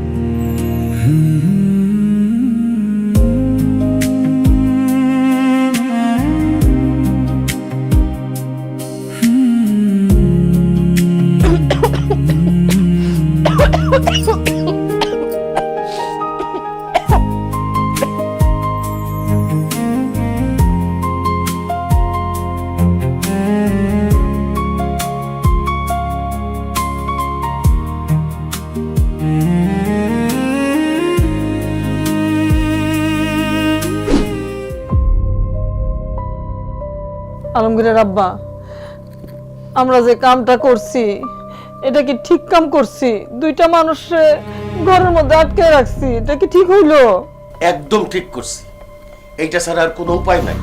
আলমগীরের আব্বা, আমরা যে কামটা করছি এটা কি ঠিক কাম করছি? দুইটা মানুষে ঘরের মধ্যে আটকে রাখছি, এটা কি ঠিক হইলো? একদম ঠিক করছি। এইটা ছাড়া আর কোনো উপায় নাই।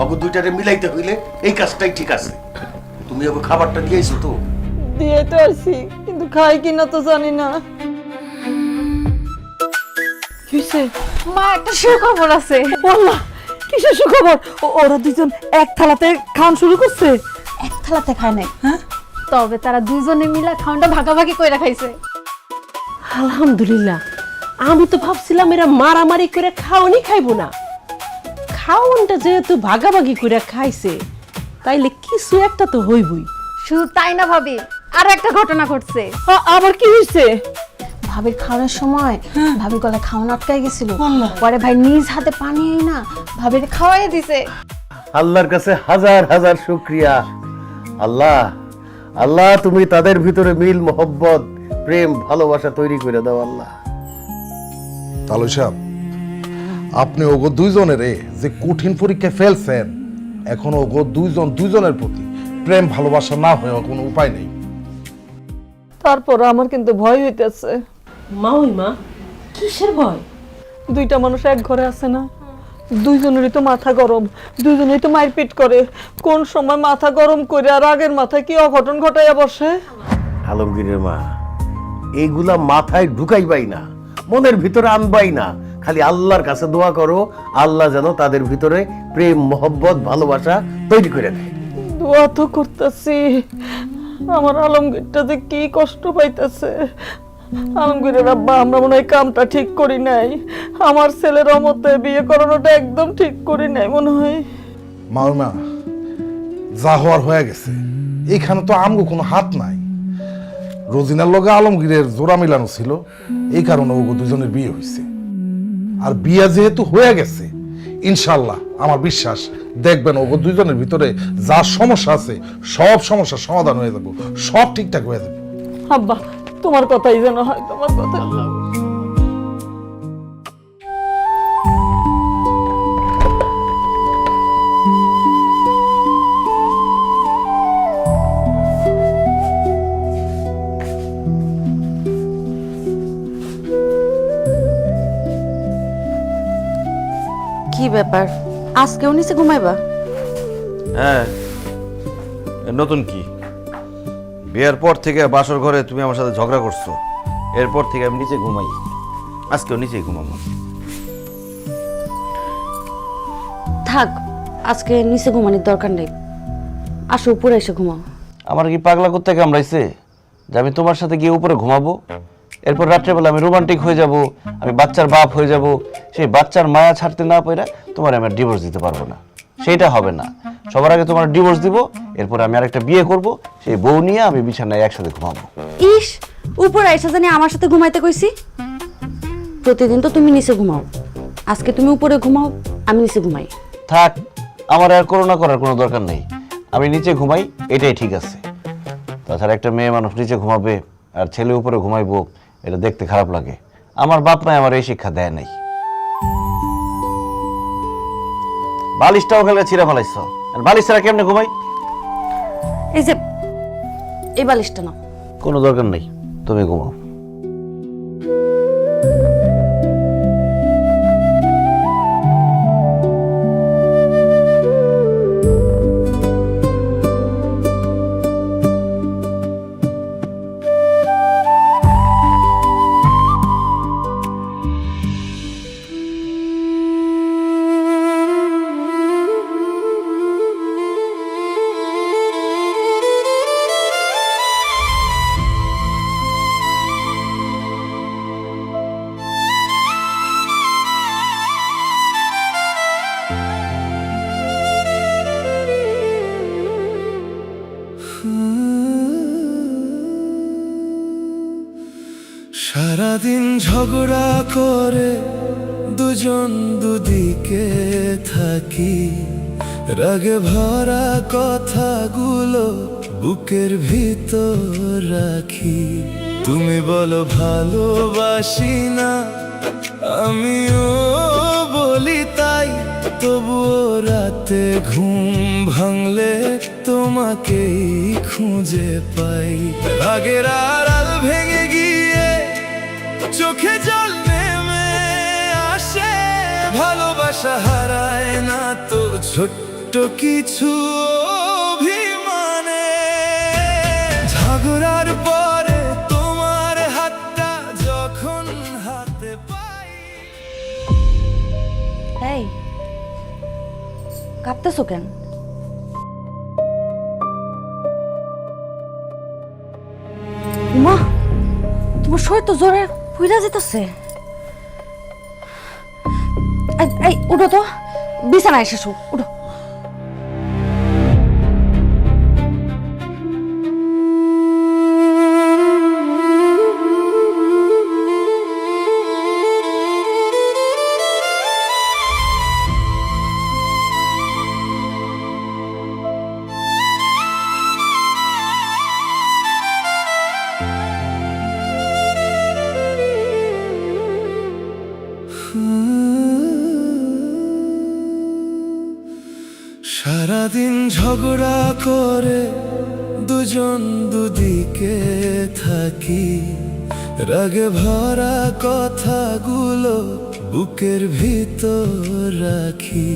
অগো দুইটারে মিলাইতে হইলে এই কাজটাই ঠিক আছে। তুমি ওকে খাবারটা দিয়েছো তো? দিয়ে তো আসছি, কিন্তু খাই কিনা তো জানি না। কিসে? মা, একটা সুখবর আছে। বললা কিসের সুখবর? ওরা দুজন এক থালাতে খাওয়ান শুরু করছে? এক থালাতে খায় নাই, হ্যাঁ, তবে তারা দুইজনে মিলে খাওয়াটা ভাগাভাগি করে খাইছে। আলহামদুলিল্লাহ। আমি তো ভাবছিলাম এরা মারামারি করে খাওয়ানি খাইবো না, খাওয়ানটা যেহেতু ভাগাভাগি করে খাইছে তাইলে কিছু একটা তো হইবই। শুধু তাই না ভাবি, আরো একটা ঘটনা ঘটছে। আবার কি হইছে? ভাবির খাওয়ানোর সময় ভাবির গলায় খাওয়ানো আটকাই গেছিল, পরে ভাই নিজ হাতে পানি এই না ভাবির খাওয়াই দিছে। আল্লাহর কাছে হাজার হাজার শুকরিয়া। আল্লাহ, আল্লাহ তুমি তাদের ভিতরে মিল মোহব্বত প্রেম ভালোবাসা তৈরি করে দাও আল্লাহ। তালু সাহেব, আপনি ওগো দুইজনের যে কঠিন পরীক্ষায় ফেলছেন, এখন ওগো দুইজনের প্রতি প্রেম ভালোবাসা না হয়ে কোনো উপায় নেই। তারপর আমার কিন্তু ভয় হইতেছে। মা, ওই মা, কিসের ভয়? দুইটা মানুষ এক ঘরে আছে না, দুইজনেরই তো মাথা গরম, দুইজনেই তো মারপিট করে। কোন সময় মাথা গরম করে আর আগের মাথায় কি অঘটন ঘটাইয়া বসে। আলমগীরের মা, এইগুলা মাথায় ঢুকাইবাই না, মনের ভিতরে আনবাই না। খালি আল্লাহর কাছে দোয়া করো, আল্লাহ যেন তাদের ভিতরে প্রেম মোহব্বত ভালোবাসা তৈরি করে দেয়। দোয়া তো করতেছি, আমার আলমগীরটা যে কি কষ্ট পাইতেছে। আলমগীরের আব্বা, আমরা মনে হয় কামটা ঠিক করি নাই। আমার ছেলের অমতে বিয়ে করানোটা একদম ঠিক করি নাই মনে হয়। মাউমা, যা হওয়ার হয়ে গেছে, এইখানে তো আমগো কোনো হাত নাই। রোজিনার লগে আলমগীরের জোড়া মিলানো ছিল, এই কারণে ওগো দুজনের বিয়ে হয়েছে। আর বিয়ে যেহেতু হয়ে গেছে, ইনশাল্লাহ আমার বিশ্বাস দেখবেন ওগো দুজনের ভিতরে যা সমস্যা আছে সব সমস্যার সমাধান হয়ে যাবে, সব ঠিকঠাক হয়ে যাবে। আব্বা, তোমার কথাই যেন হয়, তোমার কথা। কি ব্যাপার, আজকেও নিচে ঘুমাইবা? হ্যাঁ, নতুন কি? বিয়ের পর থেকে বাসর ঘরে তুমি আমার সাথে ঝগড়া করছো, এরপর থেকে আমি নিচে ঘুমাই। আজকেও নিচেই ঘুমাবো। থাক, আজকে নিচে ঘুমানোর দরকার নেই, আসো উপরে এসে ঘুমাও। আমার কি পাগলা করতে কামড়াইছে যে আমি তোমার সাথে গিয়ে উপরে ঘুমাবো? এরপর রাত্রেবেলা আমি রোমান্টিক হয়ে যাব, আমি বাচ্চার বাপ হয়ে যাব। সেই বাচ্চার মায়া ছাড়তে না পারে তোমার আমি ডিভোর্স দিতে পারবো না, সেইটা হবে না। সবার আগে তোমার ডিভোর্স দিব, এরপর আমি আরেকটা বিয়ে করব, সেই বউ নিয়ে আমি বিছানায় একসাথে ঘুমাবো। ইস, উপরে এসে জানি আমার সাথে ঘুমাইতে কইছি? প্রতিদিন তো তুমি নিচে ঘুমাও, আজকে তুমি উপরে ঘুমাও, আমি নিচে ঘুমাই। থাক, আমার আর করোনা করার কোনো দরকার নেই, আমি নিচে ঘুমাই, এটাই ঠিক আছে। তাছাড়া একটা মেয়ে মানুষ নিচে ঘুমাবে আর ছেলে উপরে ঘুমাইবো, এটা দেখতে খারাপ লাগে। আমার বাপ মাই আমার এই শিক্ষা দেয় নাই। বালিশটাও খেলে ছিঁড়ে ফেলাইছ। আর বালিশ ছাড়া কেমনে ঘুমাই? এই যে এই বালিশটা না। কোনো দরকার নেই, তুমি ঘুমাও। সারাদিন ঝগড়া করে দুজন দুদিকে থাকি, রাগে ভরা কথাগুলো বুকের ভিতর রাখি। তুমি বলো ভালোবাসি না, আমিও বলি তাই, তবুও রাতে ঘুম ভাঙলে তোমাকেই খুঁজে পাই। রাগের আড়াল ভেঙে গিয়ে চোখে জল নেমে আসে, ভালোবাসা হারায় না তো ছোট্ট কিছু অভিমানে। ঝগড়ার পরে তোমার হাতটা যখন হাতে পাই। এই কাঁপতেছো কেন? মা, তোমার শরীর তো জোরে ফুইরা যেতেছে। এই উঠো তো, বিছানায় এসে শো, উঠো। সারাদিন ঝগড়া করে দুজন দুদিকে থাকি, রাগে ভরা কথাগুলো বুকের ভিতর রাখি।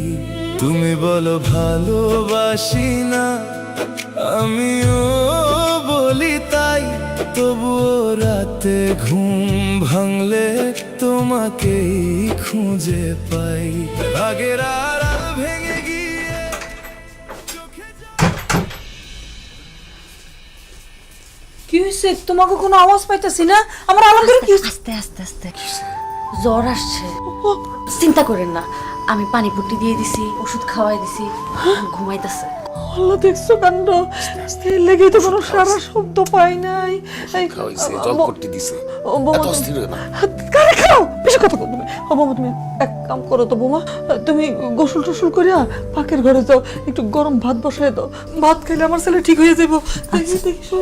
তুমি বলো ভালোবাসি না, আমিও বলি তাই, তবুও রাতে ঘুম ভাঙলে তোমাকেই খুঁজে পাই। রাগের আড়াল ভেঙে গিয়ে চোখে কি হয়েছে? তোমাকে কোনো আওয়াজ পাইতেছি না। আমার আলমগীর কি হয়েছে? আস্তে আস্তে আস্তে জ্বর আসছে, চিন্তা করেন না। আমি পানি পুটি দিয়ে দিছি, ওষুধ খাওয়াই দিছি, ঘুমাইতেছে। আল্লাহ, দেখছো কাণ্ড। এর লেগেই তো কোনো সারা শব্দ পাই নাই। কারে খাও, বেশি কথা বলবো না। বৌমা, তুমি এক কাম করো তো বৌমা, তুমি গোসল টোসল করিয়া পাকের ঘরে যাও, একটু গরম ভাত বসায় দাও। ভাত খাইলে আমার ছেলে ঠিক হয়ে যাবো।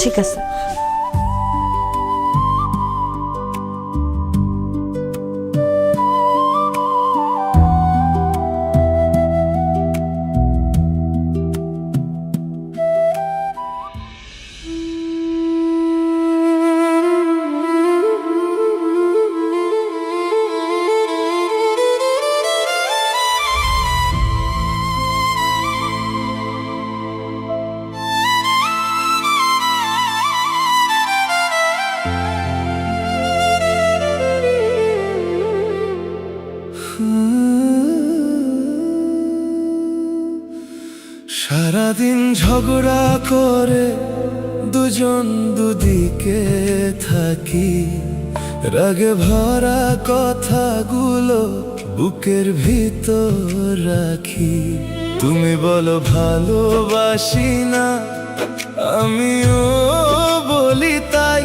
ঠিক আছে। সারাদিন ঝগড়া করে দুজন দুদিকে থাকি, রাগে ভরা কথাগুলো বুকের ভিতর রাখি। তুমি বলো ভালোবাসি না, আমিও বলি তাই,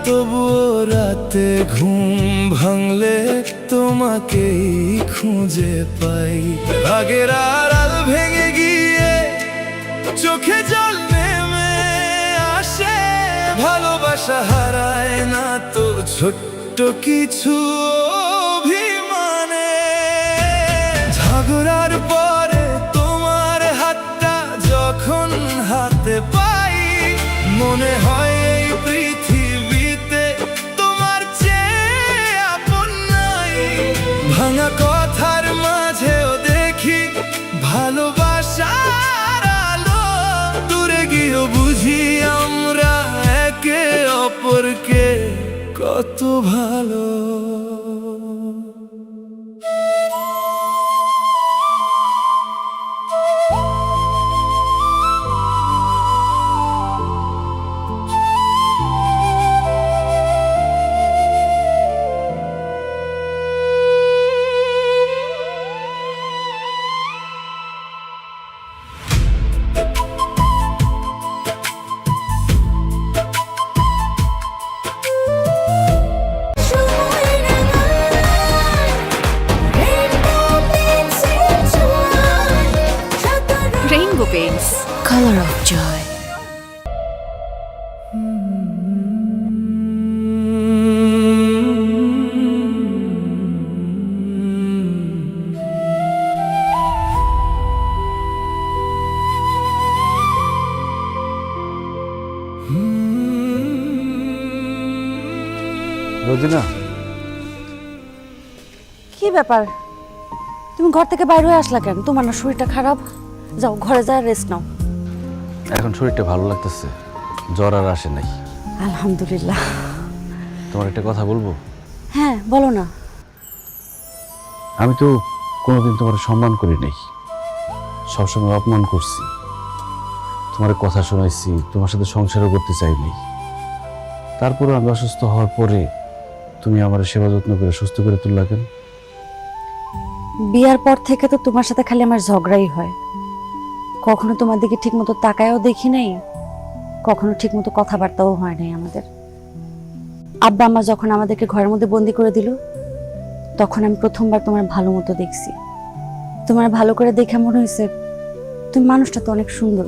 তবুও রাতে ঘুম ভাঙলে তোমাকেই খুঁজে পাই। রাগের আড়াল ভেঙে গিয়ে চোখে জল নেমে আসে, ভালোবাসা হারায় না তো ছোট্ট কিছু অভিমানে। ঝগড়ার পরে মনে হয় এই পৃথিবীতে তোমার চেয়ে আপন নাই। ভাঙা কথার মাঝেও দেখি ভালোবাসার আলো। দূরে গিয়েও বুঝি আমরা একে অপরকে কত ভালো। Rainbow Paints, Color of Joy. Rozina, কি ব্যাপার, তুমি ঘর থেকে বাইরে হয়ে আসলা কেন? তোমার না শরীরটা খারাপ? যাও ঘরে যায় রেস্ট নাও। এখন শরীরটা ভালো লাগতেছে, জ্বর আর আসে নাই। আলহামদুলিল্লাহ। তোমার একটা কথা বলবো? হ্যাঁ বলো না। আমি তো কোনোদিন তোমার সম্মান করি নাই, সবসময় অপমান করছি। তোমার কথা শোনাইছি, তোমার সাথে সংসারও করতে চাইনি। তারপরে আমি অসুস্থ হওয়ার পরে তুমি আমার সেবা যত্ন করে সুস্থ করে তুললা কেন? বিয়ার পর থেকে তো তোমার সাথে খালি আমার ঝগড়াই হয়। কখনো তোমার দিকে ঠিকমতো তাকায়ও দেখি নাই, কখনো ঠিকমতো কথাবার্তাও হয় নাই আমাদের। আব্বা আম্মা যখন আমাদেরকে ঘরের মধ্যে বন্দি করে দিল, তখন আমি প্রথমবার তোমার ভালো মতো দেখছি। তোমার ভালো করে দেখে মনে হয়েছে তুমি মানুষটা তো অনেক সুন্দর।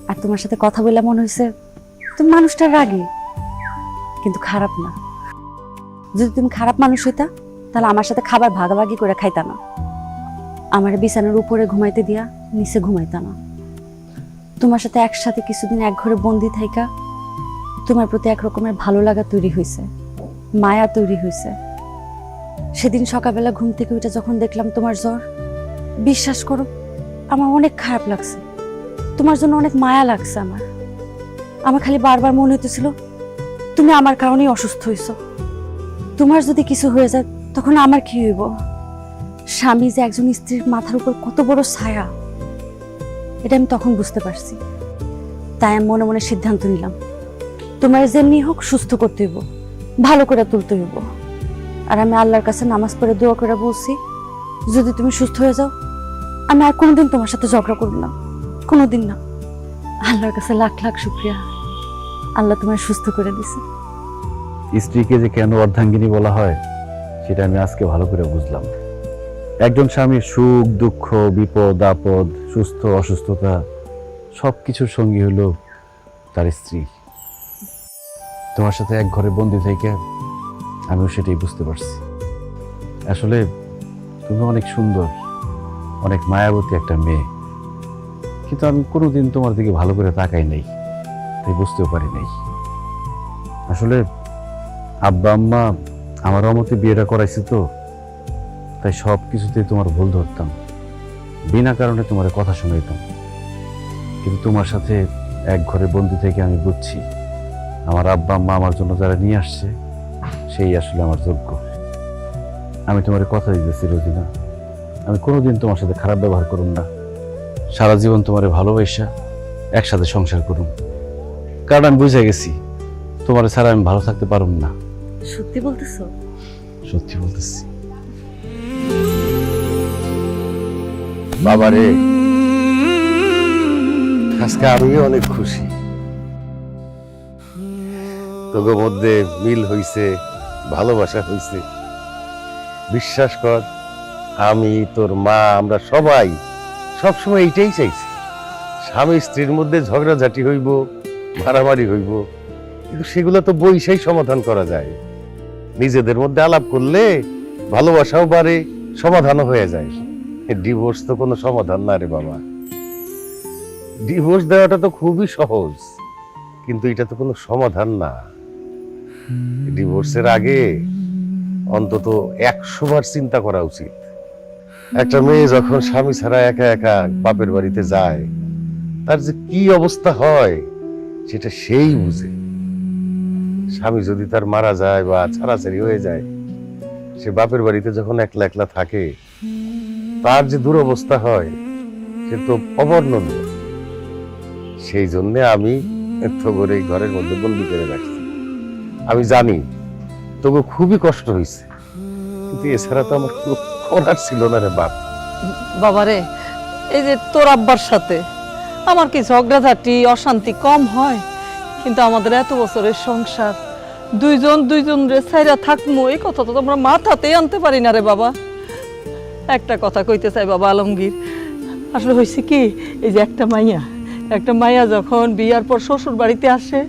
আর তোমার সাথে কথা বলে মনে হয়েছে তুমি মানুষটা রাগী, কিন্তু খারাপ না। যদি তুমি খারাপ মানুষ হইতা তাহলে আমার সাথে খাবার ভাগাভাগি করে খাইতা না, আমার বিছানার উপরে ঘুমাইতে দিয়া নিচে ঘুমাইতা না। তোমার সাথে একসাথে কিছুদিন এক ঘরে বন্দি থাইকা তোমার প্রতি এক রকমের ভালো লাগা তৈরি হয়েছে, মায়া তৈরি হয়েছে। সেদিন সকালবেলা ঘুম থেকে উঠে যখন দেখলাম তোমার জ্বর, বিশ্বাস করো আমার অনেক খারাপ লাগছে, তোমার জন্য অনেক মায়া লাগছে। আমার খালি বারবার মনে হইতেছিল তুমি আমার কারণেই অসুস্থ হয়েছো। তোমার যদি কিছু হয়ে যায় তখন আমার কি হইব? স্বামী যে একজন স্ত্রীর মাথার উপর কত বড় ছায়া, এটা আমি তখন বুঝতে পারছি। তাই আমি মনে মনে সিদ্ধান্ত নিলাম তোমার যেমনি হোক সুস্থ করতে হইব, ভালো করে তুলতে হইব। আর আমি আল্লাহর কাছে নামাজ পড়ে দোয়া করে বলছি, যদি তুমি সুস্থ হয়ে যাও আমি আর কোনোদিন তোমার সাথে ঝগড়া করব না, কোনোদিন না। আল্লাহর কাছে লাখ লাখ শুকরিয়া, আল্লাহ তোমার সুস্থ করে দিছে। স্ত্রীকে যে কেন অর্ধাঙ্গিনী বলা হয় সেটা আমি আজকে ভালো করে বুঝলাম। একজন স্বামীর সুখ দুঃখ, বিপদ আপদ, সুস্থ অসুস্থতা সবকিছুর সঙ্গী হলো তার স্ত্রী। তোমার সাথে এক ঘরে বন্দি থেকে আমিও সেটাই বুঝতে পারছি। আসলে তুমি অনেক সুন্দর, অনেক মায়াবতী একটা মেয়ে, কিন্তু আমি কোনোদিন তোমার দিকে ভালো করে তাকাই নাই, তাই বুঝতেও পারি নাই। আসলে আব্বা আম্মা আমার অমতে বিয়েটা করাইছে তো, তাই সব কিছুতেই তোমার ভুল ধরতাম, বিনা কারণে তোমার কথা শুনাইতাম। কিন্তু তোমার সাথে এক ঘরে বন্দি থেকে আমি বুঝছি আমার আব্বা আম্মা আমার জন্য যারা নিয়ে আসছে সেই আসলে আমার যোগ্য। আমি তোমার কথা দিতেছি রোজিনা, আমি কোনোদিন তোমার সাথে খারাপ ব্যবহার করুন না, সারা জীবন তোমার ভালোবাসা একসাথে সংসার করুন। কারণ আমি বুঝে গেছি তোমার ছাড়া আমি ভালো থাকতে পারুম না। সত্যি বলতেছো? সত্যি বলতেছি। বাবারে, আজকে আমি অনেক খুশি। তোদের মধ্যে মিল হইছে, ভালোবাসা হইছে। বিশ্বাস কর, আমি তোর মা আমরা সবাই সবসময় এইটাই চাইছি। স্বামী স্ত্রীর মধ্যে ঝগড়াঝাটি হইব, মারামারি হইব, কিন্তু সেগুলো তো বইসাই সমাধান করা যায়। নিজেদের মধ্যে আলাপ করলে ভালোবাসাও বাড়ে, সমাধানও হয়ে যায়। ডিভোর্স তো কোনো সমাধান না রে বাবা। ডিভোর্স দেওয়াটা তো খুবই সহজ, কিন্তু এটা তো কোনো সমাধান না। ডিভোর্সের আগে অন্তত 100 বার চিন্তা করা উচিত। একটা মেয়ে যখন স্বামী ছাড়া একা একা বাপের বাড়িতে যায়, তার যে কি অবস্থা হয় সেটা সেই বুঝে। স্বামী যদি তার মারা যায় বা ছাড়াছাড়ি হয়ে যায়, সে বাপের বাড়িতে যখন একলা একলা থাকে, তার যে দুরবস্থা হয় সে তো অবর্ণনীয়। সেই জন্য আমি এত করে এই ঘরের মধ্যে বন্দি করে রাখছি। আমি জানি তবু খুবই কষ্ট হয়েছে, কিন্তু এছাড়া তো আমার কোনো করার ছিল না রে বাপ। বাবারে, এই যে তোর আব্বার সাথে আমার কি ঝগড়াঝাটি অশান্তি কম হয়, কিন্তু আমাদের এত বছরের সংসার, দুইজন রে ছাইরা থাকমু, এই কথা তো আমরা মাথাতেই আনতে পারি না রে বাবা। একটা কথা কইতে চাই বাবা আলমগীর, আসলে হয়েছে কি, এই যে একটা মাইয়া যখন বিয়ার পর শ্বশুর বাড়িতে আসে,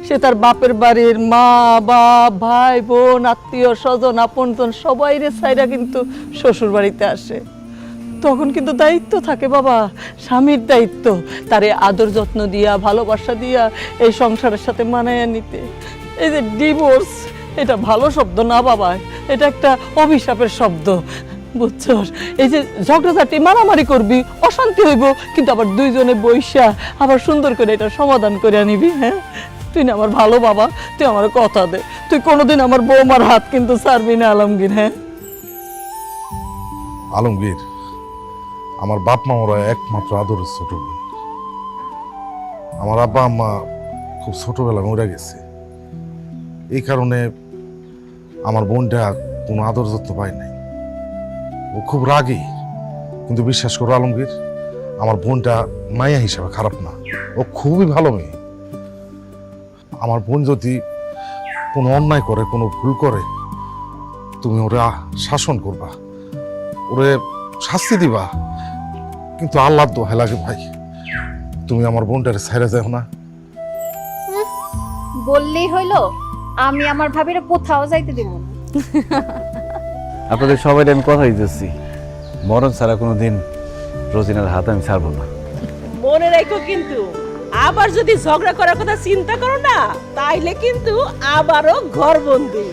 সে তার বাপের বাড়ির মা বাপ ভাই বোন আত্মীয় স্বজন আপনজন সবাই রে ছাইরা কিন্তু শ্বশুর বাড়িতে আসে। তখন কিন্তু দায়িত্ব থাকে বাবা, স্বামীর দায়িত্ব, তারে আদর যত্ন দিয়া ভালোবাসা দিয়া এই সংসারের সাথে মানায় নিতে। এই যে ডিভোর্স, এটা ভালো শব্দ না বাবা, এটা একটা অভিশাপের শব্দ, বুঝছস? এই যে ঝগড়াঝাটি মারামারি করবি, অশান্তি হইব, কিন্তু আবার দুইজনে বইসা আবার সুন্দর করে এটা সমাধান করে আনিবি। হ্যাঁ, তুই না আমার ভালো বাবা, তুই আমার কথা দে, তুই কোনোদিন আমার বৌমার হাত কিন্তু ছাড়বি না আলমগীর। হ্যাঁ আলমগীর, আমার বাপ মা ওরা একমাত্র আদরের ছোট বোন। আমার আব্বা আম্মা খুব ছোটবেলা মরে গেছে, এই কারণে আমার বোনটা কোনো আদর যত্ন পায় নাই। ও খুব রাগী, কিন্তু বিশ্বাস করো আলমগীর, আমার বোনটা মায়া হিসাবে খারাপ না, ও খুবই ভালো মেয়ে। আমার বোন যদি কোনো অন্যায় করে, কোনো ভুল করে, তুমি ওরা শাসন করবা, ওরে শাস্তি দিবা, কিন্তু আল্লাহর দোহাই লাগে ভাই, তুমি আমার বোনটারে ছাইরা যাও না। বললেই হইলো, আমি আমার ভাবিরে কোথাও যাইতে দিব না। আপনাদের সবাই আমি কথা দিতেছি, মরণ ছাড়া কোনোদিন রোজিনার হাত আমি ছাড়বো না। মনে রাখো কিন্তু, আবার যদি ঝগড়া করার কথা চিন্তা করো না, তাইলে কিন্তু আবারও ঘর বন্দি।